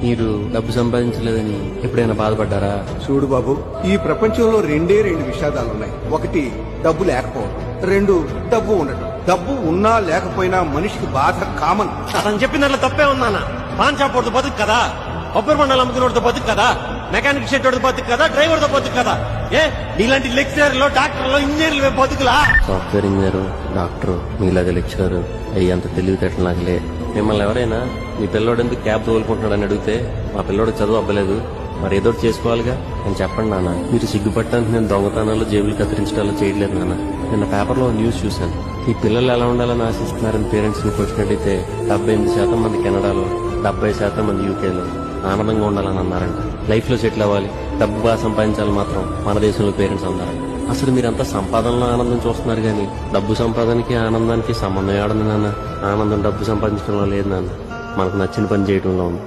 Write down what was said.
మీరు డబ్బు సంపాదించలేదని ఎప్పుడైనా బాధపడ్డారా? చూడు బాబు, ఈ ప్రపంచంలో రెండు విషాదాలున్నాయి. ఒకటి డబ్బు లేకపోవడం, రెండు డబ్బు ఉండటం. డబ్బు ఉన్నా లేకపోయినా మనిషికి బాధ కామన్. అతను చెప్పిన దాంట్లో తప్పే ఉందానా? పాన్ షాప్ వాడితో బతుకు కదా, కొబ్బరి మండలం అమ్ముకున్నోడితో బతుకు కదా, మెకానిక్ షెడ్ వాడితో బతుకు కదా, డ్రైవర్ తో బతుకు కదా. ఏ నీలాంటి లెక్చరర్లు, డాక్టర్లు, ఇంజనీర్లు బతుకులా? సాఫ్ట్వేర్ ఇంజనీర్, డాక్టర్, మీలాగా లెక్చరర్ అయ్యి అంత తెలివితేటలు నాకులే. మిమ్మల్ని ఎవరైనా మీ పిల్లోడు ఎందుకు క్యాబ్ తోలుకుంటున్నాడని అడిగితే మా పిల్లోడు చదువు అవ్వలేదు, మరి ఏదో చేసుకోవాలిగా అని చెప్పండి నాన్న. మీరు సిగ్గుపట్టడానికి నేను దొంగతనాలు, జేబులు కత్తిరించడాలు చేయట్లేదు నాన్న. నిన్న పేపర్లో న్యూస్ చూశాను. ఈ పిల్లలు ఎలా ఉండాలని ఆశిస్తున్నారని పేరెంట్స్ ని క్వశ్చన్ అడిగితే 78% మంది కెనడాలో, 70% మంది యూకేలో ఆనందంగా ఉండాలని అన్నారంట. లైఫ్ లో సెటిల్ అవ్వాలి, డబ్బు బాగా సంపాదించాలి మాత్రం మన దేశంలో పేరెంట్స్ అన్నారంట. అసలు మీరంతా సంపాదనలో ఆనందం చూస్తున్నారు కానీ డబ్బు సంపాదనకి ఆనందానికి సంబంధం ఏడుంది నాన్న. ఆనందం డబ్బు సంపాదించడంలో లేదు నాన్న, మనకు నచ్చిన పని చేయడంలో ఉంది.